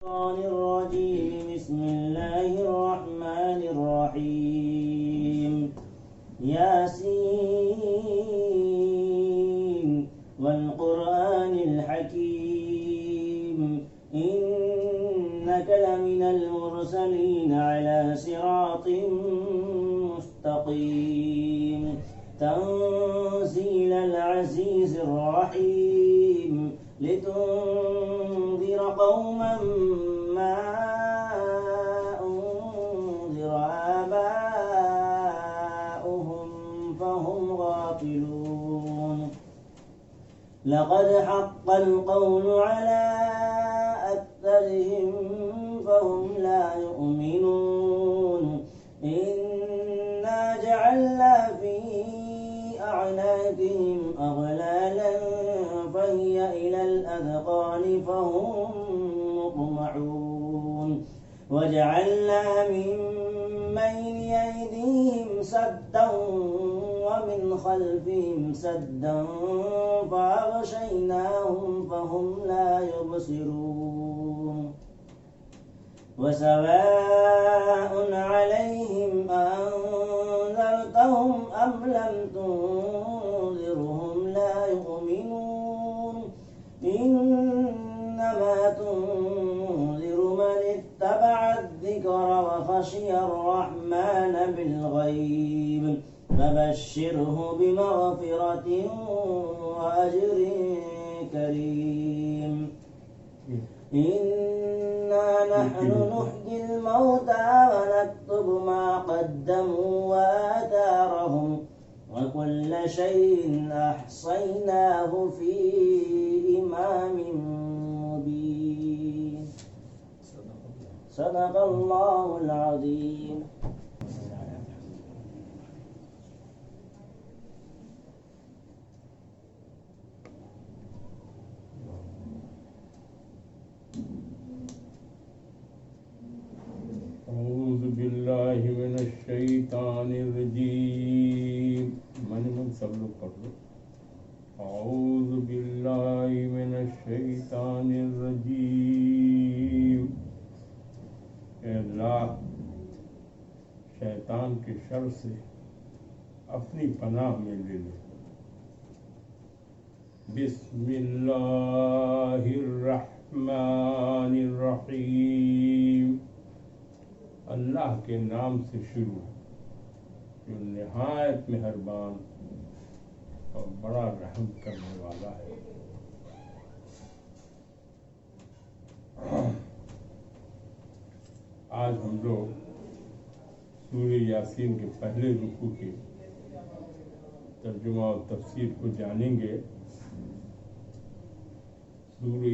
الشيطان الرجيم بسم الله الرحمن الرحيم ياسين والقرآن الحكيم إنك لمن المرسلين على صراط مستقيم تنزيل العزيز الرحيم لتنذر قوما ما أنذر آباؤهم فهم غافلون لقد حق القول على أكثرهم فهم لا يؤمنون إنا جعلنا في أعناقهم أغلالا فهي إلى الأذقان فهم مقمحون وجعلنا من بين أيديهم سدا ومن خلفهم سدا فأغشيناهم فهم لا يبصرون وسواء عليهم أنذرتهم أم لم تنذرهم لا يؤمنون إنما تنذر من اتبع الذكر وخشي الرحمن بالغيب فبشره بمغفرة وأجر كريم إنا نحن نحيي الموتى ونكتب ما قدموا وآثارهم وكل شيء أحصيناه في إمام مبين صدق الله العظيم. أعوذ بالله من الشيطان الرجيم من سب لوگ پڑھ لو. أعوذ بالله من الشيطان الرجيم. اے اللہ شیطان کے شر سے اپنی پناہ میں لے لے. بسم اللہ الرحمن الرحیم. اللہ کے نام سے شروع جو نہایت مہربان اور بڑا رحم کرنے والا ہے. آج ہم لوگ سورہ یاسین کے پہلے رکوع کے ترجمہ اور تفسیر کو جانیں گے. سورہ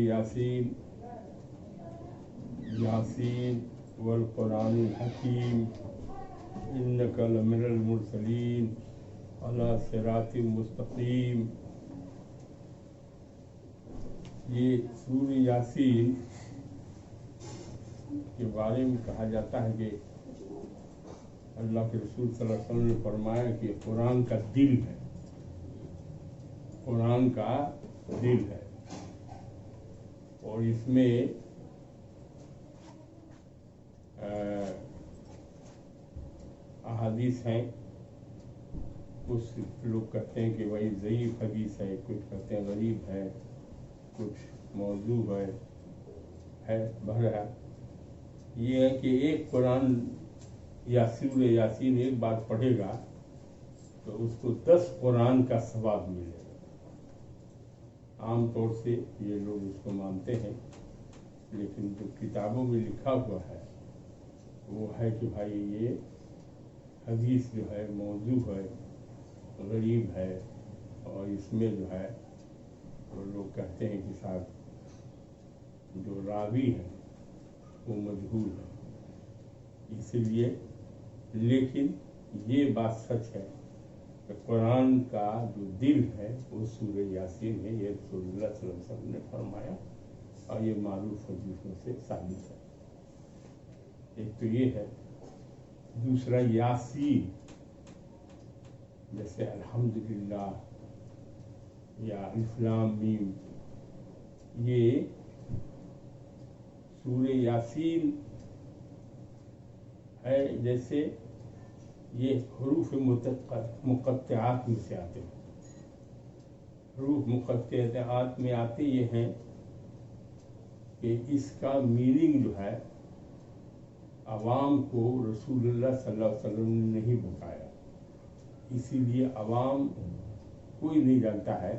یاسین والقرآن الحکیم انک لمن المرسلین علی صراط مستقیم. یہ سورہ یاسین کے بارے میں کہا جاتا ہے کہ اللہ کے رسول صلی اللہ علیہ وسلم نے فرمایا کہ قرآن کا دل ہے. قرآن کا دل ہے اور اس میں احادیث ہیں. کچھ لوگ کہتے ہیں کہ وہی ضعیف حدیث ہے, کچھ کہتے ہیں غریب ہے, کچھ موضوع ہے. بہرحال یہ ہے کہ ایک قرآن یا سورہ یاسین ایک بات پڑھے گا تو اس کو 10 قرآن کا ثواب ملے گا. عام طور سے یہ لوگ اس کو مانتے ہیں, لیکن جو کتابوں میں لکھا ہوا ہے وہ ہے کہ بھائی یہ حدیث جو ہے موضوع ہے, غریب ہے, اور اس میں جو ہے وہ لوگ کہتے ہیں کہ صاحب جو راوی ہے وہ مجہول ہے. اس لیے لیکن یہ بات سچ ہے کہ قرآن کا جو دل ہے وہ سورہ یاسین ہے. یہ رسول اللہ صلی اللہ علیہ وسلم نے فرمایا اور یہ معروف حدیثوں سے ثابت ہے. ایک تو یہ ہے. دوسرا یاسین جیسے الحمدللہ یا الف لام میم یہ سورہ یاسین ہے جیسے یہ حروف مقطعات میں سے آتے ہیں. حروف مقطعات میں آتے یہ ہیں کہ اس کا میننگ جو ہے عوام کو رسول اللہ صلی اللہ علیہ وسلم نے نہیں بتایا، اسی لیے عوام کوئی نہیں جانتا ہے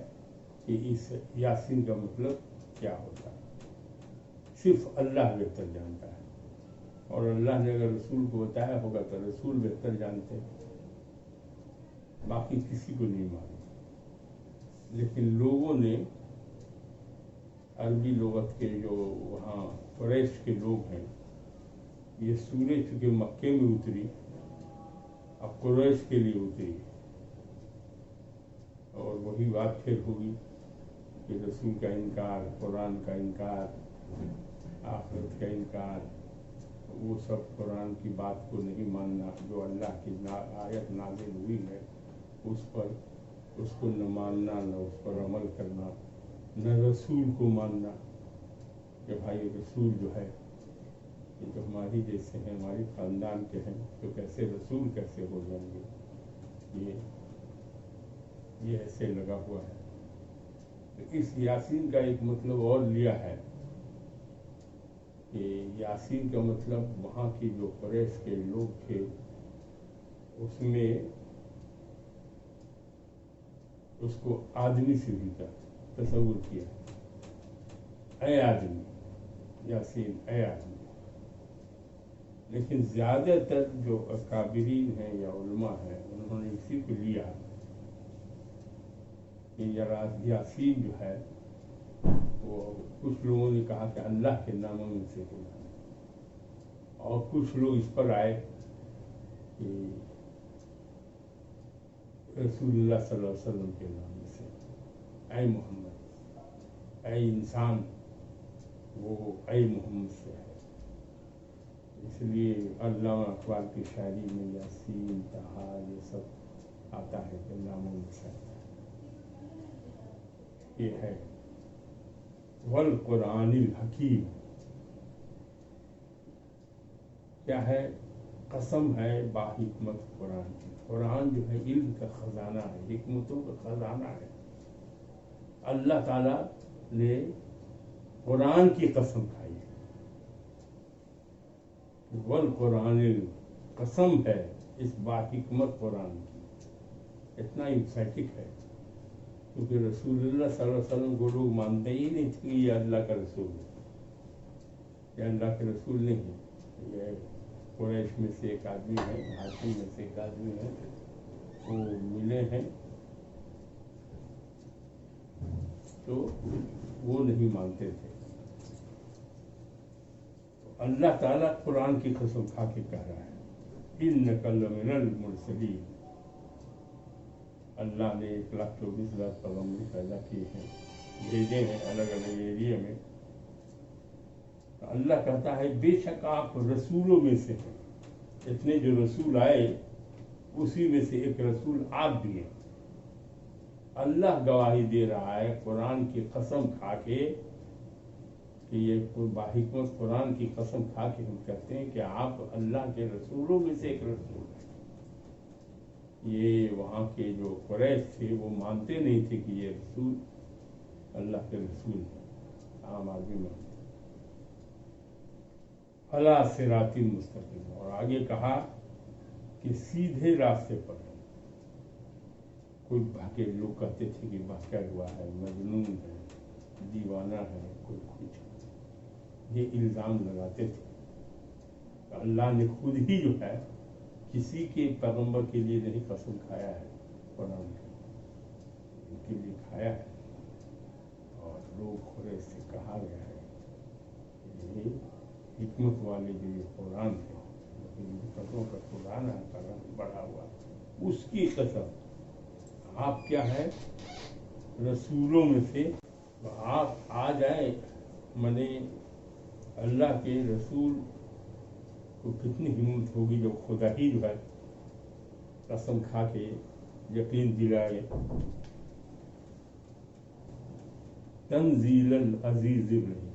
کہ اس یاسین کا مطلب کیا ہوتا ہے، صرف اللہ بہتر جانتا ہے. اور اللہ نے اگر رسول کو بتایا ہوگا تو رسول بہتر جانتے ہیں، باقی کسی کو نہیں معلوم. لیکن لوگوں نے عربی لغت کے جو وہاں قریش کے لوگ ہیں، یہ سورہ چونکہ مکے میں اتری، اب قریش کے لیے اتری، اور وہی بات پھر ہوگی کہ رسول کا انکار، قرآن کا انکار، آخرت کا انکار، وہ سب قرآن کی بات کو نہیں ماننا، جو اللہ کی آیت نازل ہوئی ہے اس کو نہ ماننا، نہ اس پر عمل کرنا، نہ رسول کو ماننا کہ بھائی رسول جو ہے یہ تو ہماری جیسے ہیں، ہماری خاندان کے ہیں، تو کیسے رسول کیسے ہو جائیں گے، یہ ایسے لگا ہوا ہے. تو اس یاسین کا ایک مطلب اور لیا ہے کہ یاسین کا مطلب وہاں کی جو قریش کے لوگ تھے اس میں اس کو آدمی سے بھی کا تصور کیا، اے آدمی، یاسین اے آدمی. لیکن زیادہ تر جو اکابرین ہیں یا علماء ہیں انہوں نے اسی کو لیا کہ یاسین جو ہے وہ کچھ لوگوں نے کہا کہ اللہ کے ناموں میں سے ہونا، اور کچھ لوگ اس پر آئے کہ رسول اللہ صلی اللہ علیہ وسلم کے نام سے، اے محمد، اے انسان، وہ اے محمد سے ہے. اس لیے علامہ اقبال کی شاعری میں یاسین، طہا یہ سب آتا ہے کہ ناموں میں سے آتا ہے. یہ ہے والقرآن الحکیم. کیا ہے؟ قسم ہے باحکمت قرآن کی. قرآن جو ہے علم کا خزانہ ہے، حکمتوں کا خزانہ ہے. اللہ تعالیٰ نے قرآن کی قسم کھائی ہے. والقرآن قسم ہے اس باحکمت قرآن کی. اتنا امپیٹک ہے کیونکہ رسول اللہ صلی اللہ علیہ وسلم کو لوگ مانتے ہی نہیں تھے کہ یہ اللہ کا رسول ہے، یہ اللہ کے رسول نہیں ہے. یہ قریش میں سے ایک آدمی ہے، ہاشم میں سے ایک آدمی ہے، وہ ملے ہیں تو وہ نہیں مانتے تھے. اللہ تعالیٰ قرآن کی قسم کھا کے کہہ رہا ہے انک لمن المرسلین. اللہ نے 1,24,000 پیغمبر پیدا کیے ہیں، بھیجے ہیں الگ الگ ایریا میں. اللہ کہتا ہے بے شک آپ رسولوں میں سے ہیں. اتنے جو رسول آئے اسی میں سے ایک رسول آپ بھی ہیں. اللہ گواہی دے رہا ہے قرآن کی قسم کھا کے کہ یہ باحکمت قرآن کی قسم کھا کے ہم کہتے ہیں کہ آپ اللہ کے رسولوں میں سے ایک رسول ہیں. یہ وہاں کے جو قریش تھے وہ مانتے نہیں تھے کہ یہ رسول اللہ کے رسول ہیں، عام آدمی مانتے. علی صراط مستقیم. اور آگے کہا کہ سیدھے راستے پر ہے. کوئی بھاگے لوگ کہتے تھے کہ بہکا ہوا ہے، مجنون ہے، دیوانہ ہے، کوئی کچھ، یہ الزام لگاتے تھے. اللہ نے خود ہی جو ہے کسی کے پیغمبر کے لیے نہیں قسم کھایا ہے، قرآن ان کے لیے کھایا ہے. اور لوگ قریش سے کہا گیا ہے یہ حکمت والے جو یہ قرآن ہے، حکمتوں کا قرآن ہے بڑھا ہوا، اس کی قسم. آپ کیا ہے؟ رسولوں میں سے. آپ آ جائیں، منے اللہ کے رسول کو کتنی ہمت ہوگی جب خدا ہی جو ہے قسم کھا کے یقین دلائے. تنزیل العزیز الرحیم.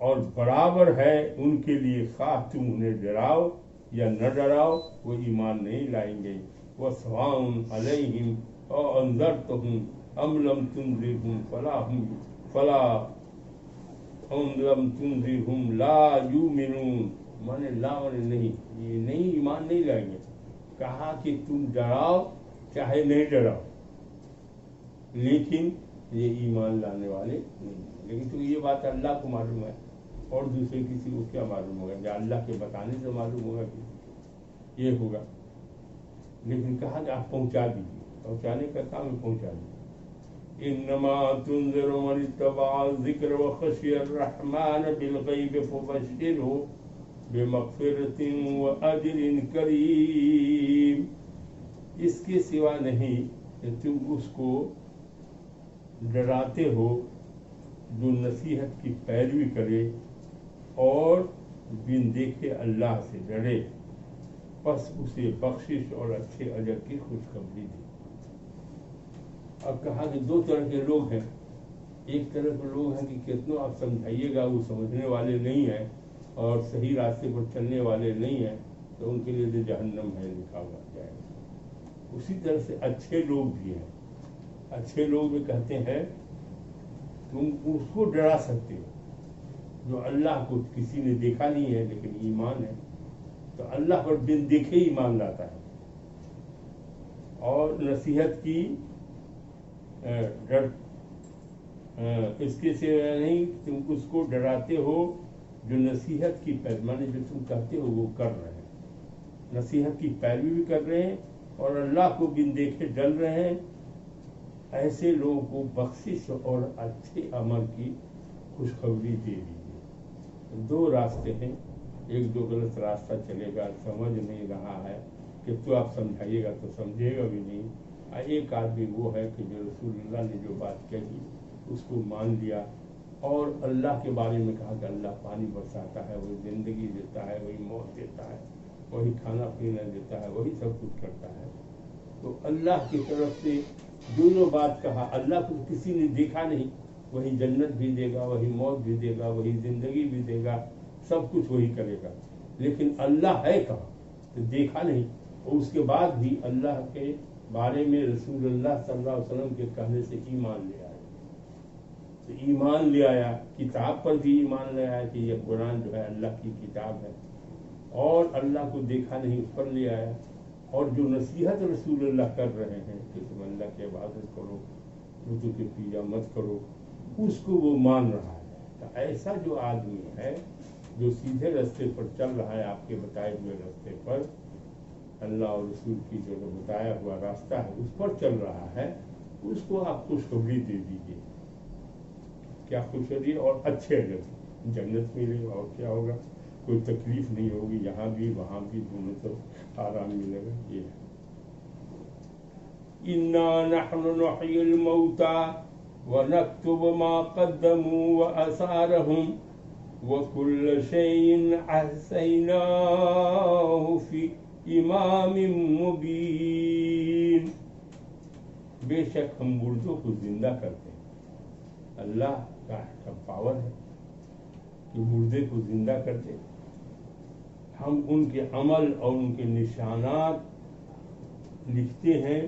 اور برابر ہے ان کے لیے خواہ تم انہیں ڈراؤ یا نہ ڈراؤ وہ ایمان نہیں لائیں گے. وَسَوَاءٌ عَلَيْهِمْ أَنذَرْتَهُمْ أَمْ لَمْ تُنذِرْهُمْ أَمْ لَمْ تُنذِرْهُمْ لَا يُؤْمِنُونَ. مانے لا مانے نہیں, یہ نہیں ایمان نہیں لائیں گے. کہا کہ تم ڈراؤ چاہے نہیں ڈراؤ, لیکن یہ ایمان لانے والے نہیں. لیکن تو یہ بات اللہ کو معلوم ہے, اور دوسرے کسی کو کیا معلوم ہوگا؟ یا اللہ کے بتانے سے معلوم ہوگا کہ یہ ہوگا. لیکن کہا کہ آپ پہنچا دیجیے, پہنچانے کا کام ہے, پہنچا دیجیے. انما تنذر من اتبع الذکر وخشی الرحمن بالغیب فبشرہ بمغفرۃ واجر کریم. اس کے سوا نہیں کہ تم اس کو ڈراتے ہو جو نصیحت کی پیروی کرے اور بن دیکھے اللہ سے ڈرے, پس اسے بخشش اور اچھے اجر کی خوشخبری دی. اب کہا کہ دو طرح کے لوگ ہیں. ایک طرح کے لوگ ہیں کہ کتنوں آپ سمجھائیے گا وہ سمجھنے والے نہیں ہیں اور صحیح راستے پر چلنے والے نہیں ہیں, تو ان کے لیے تو جہنم ہے لکھا ہوا جائے. اسی طرح سے اچھے لوگ بھی ہیں. اچھے لوگ بھی کہتے ہیں تم اس کو ڈرا سکتے ہو جو اللہ کو کسی نے دیکھا نہیں ہے لیکن ایمان ہے, تو اللہ پر بن دیکھے ایمان لاتا ہے. اور نصیحت کی ڈر اس کے سوا نہیں, تم اس کو ڈراتے ہو جو نصیحت کی پیروی, جو تم کہتے ہو وہ کر رہے ہیں, نصیحت کی پیروی بھی کر رہے ہیں اور اللہ کو بن دیکھے ڈر رہے ہیں. ایسے لوگوں کو بخشش اور اچھے عمل کی خوشخبری دے دیجیے. دو راستے ہیں, ایک جو غلط راستہ چلے گا, سمجھ نہیں رہا ہے کہ تو آپ سمجھائیے گا تو سمجھے گا بھی نہیں. ایک آدمی وہ ہے کہ جو رسول اللہ نے جو بات کہی اس کو مان لیا اور اللہ کے بارے میں کہا کہ اللہ پانی برساتا ہے, وہی زندگی دیتا ہے, وہی موت دیتا ہے, وہی کھانا پینا دیتا ہے, وہی سب کچھ کرتا ہے. تو اللہ کی طرف سے جو بات کہا, اللہ کو کسی نے دیکھا نہیں, وہی جنت بھی دے گا, وہی موت بھی دے گا, وہی زندگی بھی دے گا, سب کچھ وہی کرے گا. لیکن اللہ ہے کہاں, تو دیکھا نہیں. اور اس کے بعد بھی اللہ کے بارے میں رسول اللہ صلی اللہ علیہ وسلم کے کہنے سے ایمان لے آیا. تو ایمان لے آیا, کتاب پر بھی ایمان لے آیا کہ یہ قرآن جو ہے اللہ کی کتاب ہے, اور اللہ کو دیکھا نہیں اس پر لے آیا. اور جو نصیحت رسول اللہ کر رہے ہیں کہ تم اللہ کی عبادت کرو, بتوں کی پوجا مت کرو, اس کو وہ مان رہا ہے. تو ایسا جو آدمی ہے جو سیدھے راستے پر چل رہا ہے, آپ کے بتائے ہوئے راستے پر, اللہ اور رسول کی جو بتایا ہوا راستہ ہے اس پر چل رہا ہے, اس کو آپ خوشخبری دے دیجیے. کیا خوشخبری؟ اور اچھے اجر, جنت ملے گا, اور کیا ہوگا, کوئی تکلیف نہیں ہوگی, یہاں بھی وہاں بھی دونوں طرف آرام ملے گا. یہ ہے اِنَّا نَحْنُ نُحْيِي الْمَوْتَى وَنَكْتُبُ مَا قَدَّمُوا وَآثَارَهُمْ وَكُلَّ شَيْءٍ أَحْصَيْنَاهُ فِي امام مبین. بے شک ہم مردوں کو زندہ کرتے ہیں. اللہ کا پاور ہے کہ مردے کو زندہ کرتے ہیں. ہم ان کے عمل اور ان کے نشانات لکھتے ہیں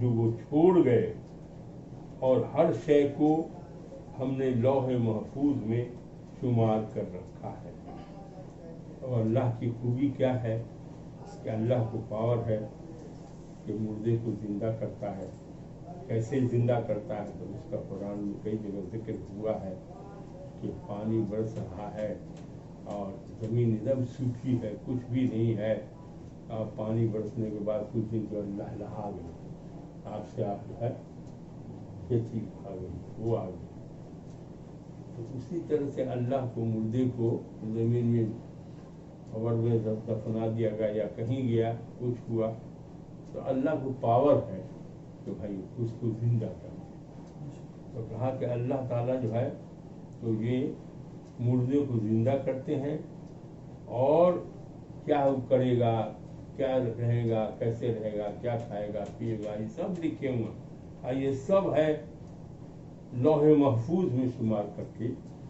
جو وہ چھوڑ گئے, اور ہر شے کو ہم نے لوح محفوظ میں شمار کر رکھا ہے. اور اللہ کی خوبی کیا ہے کہ اللہ کو پاور ہے کہ مردے کو زندہ کرتا ہے. کیسے زندہ کرتا ہے تو اس کا قرآن میں کئی جگہ ذکر ہوا ہے کہ پانی برس رہا ہے اور زمین ایک دم سوکھی ہے, کچھ بھی نہیں ہے, اور پانی برسنے کے بعد کچھ دن تو اللہ لہا گئی, آپ سے آپ جو ہے کھیتی آ گئی, وہ آ گئی. تو اسی طرح سے اللہ کو مردے کو زمین میں خبر میں دفنا دیا گیا یا کہیں گیا, کچھ ہوا, تو اللہ کو پاور ہے کہ بھائی اس کو زندہ کرنا. تو کہا کہ اللہ تعالیٰ جو ہے تو یہ مردے کو زندہ کرتے ہیں, اور کیا کرے گا, کیا رہے گا, کیسے رہے گا, کیا کھائے گا, پیے گا, یہ سب لکھے ہوئے. اور یہ سب ہے لوح محفوظ میں شمار کر کے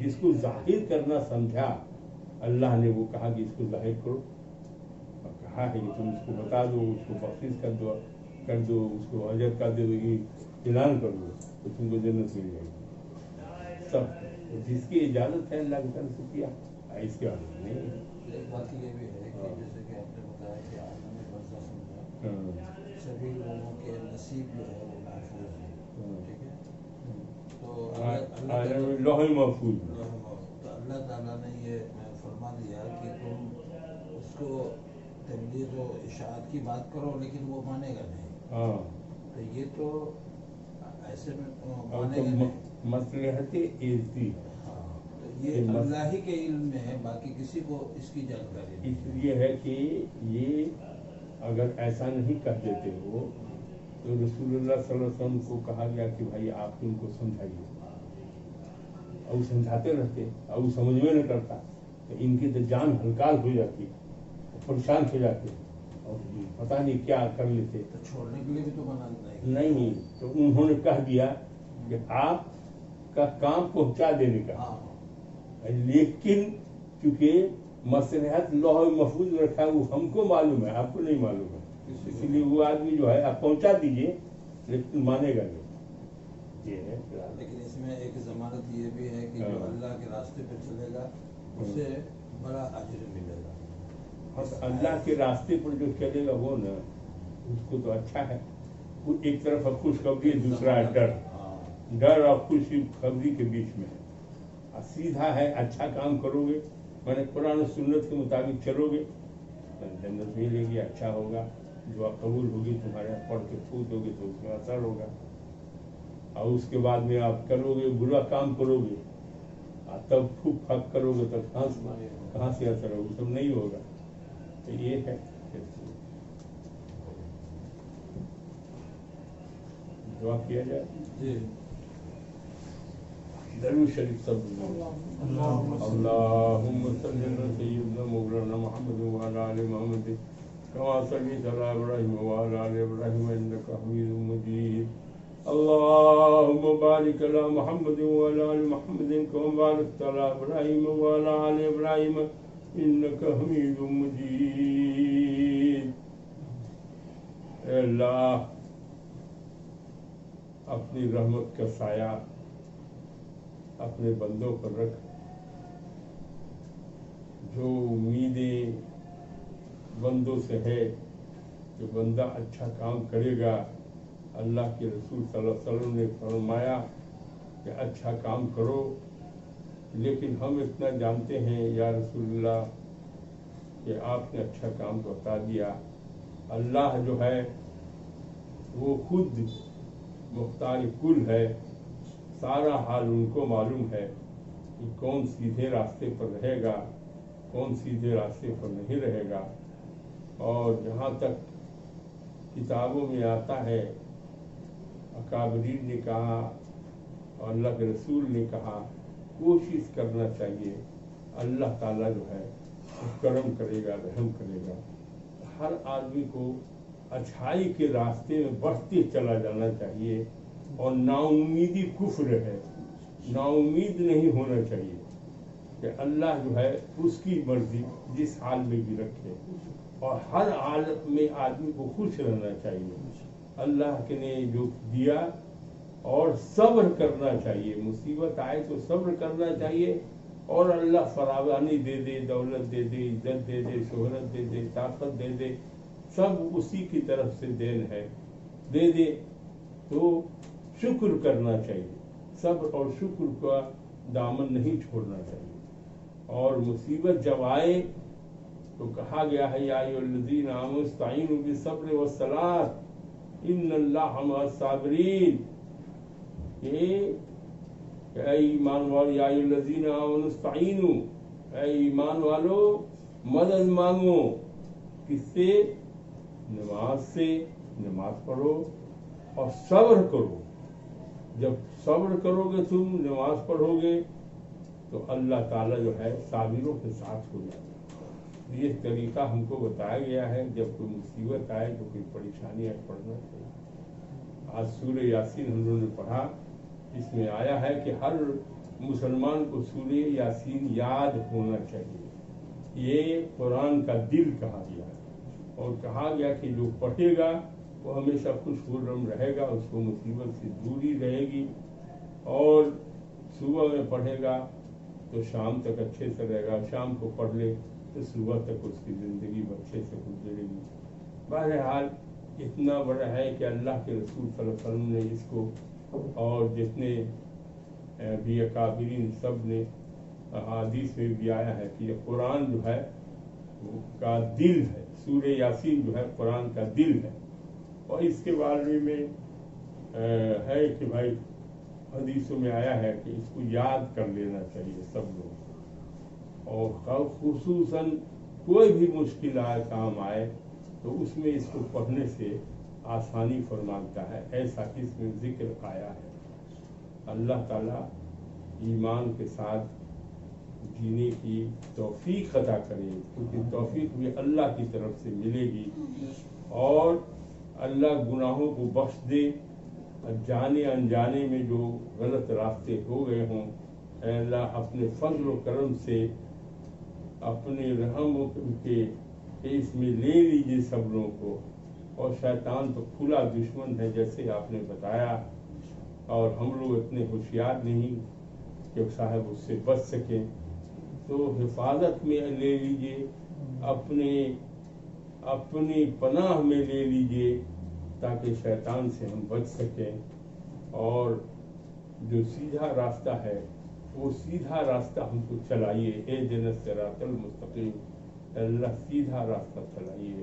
جس کو ظاہر کرنا سمجھا اللہ نے وہ کہا کہ اس کو ظاہر کرو، اور کہا ہے کہ تم اس کو بتا دو، اس کو بخشش کر دو، اس کو اجر کا دے دو، اعلان کر دو تو تم کو جنت مل جائے گی۔ سب جس کی اجازت ہے اللہ کی طرف سے کیا، اس کے بعد نہیں۔ ایک بات یہ بھی ہے کہ جیسے کہ آپ نے بتایا کہ عالم برزخ میں سبھی لوگوں کے نصیب جو ہے وہ محفوظ ہے، ٹھیک ہے؟ تو لوح محفوظ تو اللہ تعالیٰ نے یہ فرما دیا کہ تم اس کو تبلیغ و اشاعت کی بات کرو لیکن وہ مانے گا نہیں، تو یہ تو ایسے میں مانے گا نہیں، مصلحت عزتی، تو یہ اللہ ہی کے علم میں ہے، باقی کسی کو اس کی جانکاری نہیں۔ اس لیے ہے کہ یہ اگر ایسا نہیں کہہ دیتے ہو تو رسول اللہ صلی اللہ علیہ وسلم کو کہا گیا کہ بھائی آپ ان کو سمجھائیے، اور وہ سمجھاتے رہتے اور وہ سمجھ میں نہ کرتا تو ان کی تو جان ہلکال ہو جاتی، پریشان ہو جاتے اور پتہ نہیں کیا کر لیتے۔ تو چھوڑنے کے لیے بھی تو منع نہیں، تو انہوں نے کہہ دیا کہ آپ کا کام پہنچا دینے کا، لیکن چونکہ مصلحت لوح محفوظ رکھا ہے وہ ہم کو معلوم ہے، آپ کو نہیں معلوم ہے، اس لیے وہ آدمی جو ہے آپ پہنچا دیجئے لیکن مانے گا نہیں۔ یہ ہے لیکن اس میں ایک ضمانت یہ بھی ہے کہ جو اللہ کے راستے پہ چلے گا اسے بڑا اجر ملے گا۔ اللہ کے راستے پر جو چلے گا وہ نا اس کو تو اچھا ہے، وہ ایک طرف خوشخبری ہے، دوسرا ہے ڈر اور خوشخبری کے بیچ میں ہے۔ سیدھا ہے اچھا کام کرو گے، میں نے قرآن و سنت کے مطابق چلو گے جنت ملے گی، اچھا ہوگا، دعا قبول ہوگی، تمہارے پڑھ کے پھوٹ ہوگی تو اس میں اثر ہوگا، اور اس کے بعد میں آپ کرو گے برا کام کرو گے تب پھوک پھاک کرو گے تو کہاں سے اثر ہوگا، سب نہیں ہوگا۔ تو یہ ہے دعا کیا جائے، درود شریف سب اللهم صل على سيدنا مولانا محمد وعلى آل محمد كما صليت على إبراهيم وعلى آل إبراهيم إنك حميد مجيد اللهم بارك على محمد وعلى آل محمد كما باركت على إبراهيم وعلى آل إبراهيم إنك حميد مجيد۔ اے اللہ اپنی رحمت کا سایہ اپنے بندوں پر رکھ، جو امیدیں بندوں سے ہے کہ بندہ اچھا کام کرے گا، اللہ کے رسول صلی اللہ علیہ وسلم نے فرمایا کہ اچھا کام کرو، لیکن ہم اتنا جانتے ہیں یا رسول اللہ کہ آپ نے اچھا کام تو بتا دیا، اللہ جو ہے وہ خود مختار کل ہے، سارا حال ان کو معلوم ہے کہ کون سیدھے راستے پر رہے گا، کون سیدھے راستے پر نہیں رہے گا۔ اور جہاں تک کتابوں میں آتا ہے، اکابرین نے کہا اور اللہ کے رسول نے کہا، کوشش کرنا چاہیے، اللہ تعالیٰ جو ہے وہ کرم کرے گا، رحم کرے گا۔ ہر آدمی کو اچھائی کے راستے میں بڑھتے چلا جانا چاہیے، اور نا امیدی کفر ہے، نا امید نہیں ہونا چاہیے کہ اللہ جو ہے اس کی مرضی جس حال میں بھی رکھے، اور ہر حالت میں آدمی کو خوش رہنا چاہیے، اللہ کے نے جو دیا، اور صبر کرنا چاہیے، مصیبت آئے تو صبر کرنا چاہیے، اور اللہ فراوانی دے دے، دولت دے دے، عزت دے دے، شہرت دے دے، طاقت دے دے، سب اسی کی طرف سے دین ہے، دے دے تو شکر کرنا چاہیے، صبر اور شکر کا دامن نہیں چھوڑنا چاہیے۔ اور مصیبت جب آئے تو کہا گیا ہے یا ایھا الذین آمنوا استعینوا بالصبر والصلاۃ ان اللہ مع الصابرین، کہ اے ایمان والو، یا ایھا الذین آمنوا استعینوا، اے ایمان والو مدد مانگو، کس سے؟ نماز سے، نماز پڑھو اور صبر کرو۔ جب صبر کرو گے، تم نماز پڑھو گے تو اللہ تعالیٰ جو ہے صابروں کے ساتھ ہو جائے گا۔ یہ طریقہ ہم کو بتایا گیا ہے، جب کوئی مصیبت آئے تو کوئی پریشانی آئے پڑھنا چاہیے۔ آج سورہ یاسین ہم لوگوں نے پڑھا، اس میں آیا ہے کہ ہر مسلمان کو سورہ یاسین یاد ہونا چاہیے. یہ قرآن کا دل کہا گیا اور کہا گیا کہ جو پڑھے گا وہ ہمیشہ خوش خرم رہے گا, اس کو مصیبت سے دوری رہے گی, اور صبح میں پڑھے گا تو شام تک اچھے سے رہے گا, شام کو پڑھ لے تو صبح تک اس کی زندگی اچھے سے گزرے گی. بہرحال اتنا بڑا ہے کہ اللہ کے رسول صلی اللہ علیہ وسلم نے اس کو, اور جتنے بھی اکابرین سب نے احادیث میں بھی آیا ہے کہ یہ قرآن جو ہے کا دل ہے, سورہ یاسین جو ہے قرآن کا دل ہے. اور اس کے بارے میں ہے کہ بھائی حدیثوں میں آیا ہے کہ اس کو یاد کر لینا چاہیے سب لوگ, اور خصوصاً کوئی بھی مشکل کام آئے تو اس میں اس کو پڑھنے سے آسانی فرماتا ہے, ایسا اس میں ذکر آیا ہے. اللہ تعالیٰ ایمان کے ساتھ جینے کی توفیق عطا کرے, کیونکہ توفیق بھی اللہ کی طرف سے ملے گی, اور اللہ گناہوں کو بخش دے. جانے انجانے میں جو غلط راستے ہو گئے ہوں, اے اللہ اپنے فضل و کرم سے اپنے رحم کے اس میں لے لیجیے سب لوگوں کو. اور شیطان تو کھلا دشمن ہے جیسے آپ نے بتایا, اور ہم لوگ اتنے ہوشیار نہیں کہ صاحب اس سے بچ سکیں. تو حفاظت میں لے لیجیے, اپنی پناہ میں لے لیجیے تاکہ شیطان سے ہم بچ سکیں. اور جو سیدھا راستہ ہے وہ سیدھا راستہ ہم کو چلائیے, اہدنا الصراط المستقیم, اللہ سیدھا راستہ چلائیے.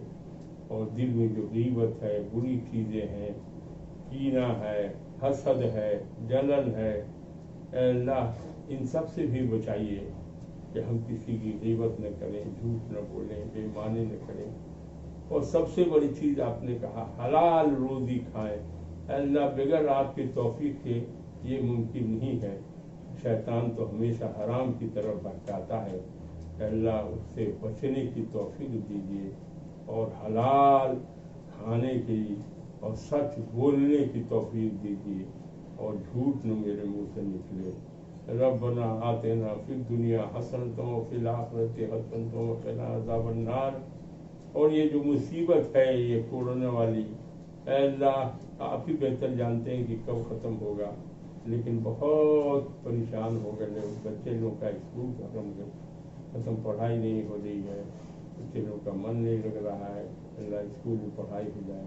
اور دل میں جو غیبت ہے, بری چیزیں ہیں, کینہ ہے, حسد ہے, جلن ہے, اے اللہ ان سب سے بھی بچائیے کہ ہم کسی کی غیبت نہ کریں, جھوٹ نہ بولیں, بے ایمانی نہ کریں. اور سب سے بڑی چیز آپ نے کہا حلال روزی کھائیں. اے اللہ بغیر آپ کی توفیق کے یہ ممکن نہیں ہے, شیطان تو ہمیشہ حرام کی طرف بھٹکاتا ہے. اے اللہ اس سے بچنے کی توفیق دیجیے, اور حلال کھانے کی اور سچ بولنے کی توفیق دیجیے, اور جھوٹ نہ میرے منہ سے نکلے. ربنا آتنا فی الدنیا حسنۃ وفی الآخرۃ حسنۃ وقنا عذاب النار. اور یہ جو مصیبت ہے یہ کورونا والی, اے اللہ آپ ہی بہتر جانتے ہیں کہ کب ختم ہوگا, لیکن بہت پریشان ہو گئے بچے لوگ کا. اسکول ختم پڑھائی نہیں ہو رہی ہے, بچے لوگ کا من نہیں لگ رہا ہے. اللہ اسکول میں پڑھائی ہو جائے,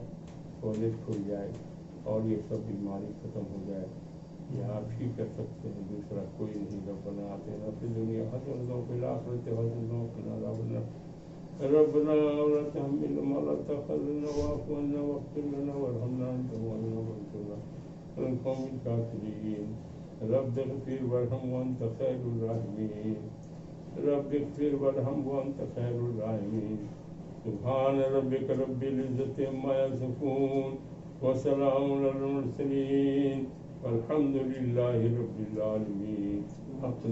کالج کھل جائے, اور یہ سب بیماری ختم ہو جائے. یہ آپ ہی کر سکتے ہیں, دوسرا کوئی نہیں. ربنا آتنا فی الدنیا حسنۃ وفی الآخرۃ حسنۃ وقنا عذاب النار. ربنا ولا تحملنا ما لا طاقة لنا واعف عنا واغفر لنا وارحمنا أنت مولانا فانصرنا على القوم الكافرين. رب اغفر وارحم وأنت خير الراحمين. رب اغفر وارحم وأنت خير الراحمين. سبحان ربك رب العزة عما يصفون وسلام على المرسلين والحمد لله رب العالمين.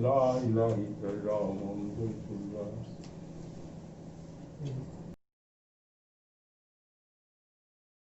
لا إله إلا الله محمد رسول الله.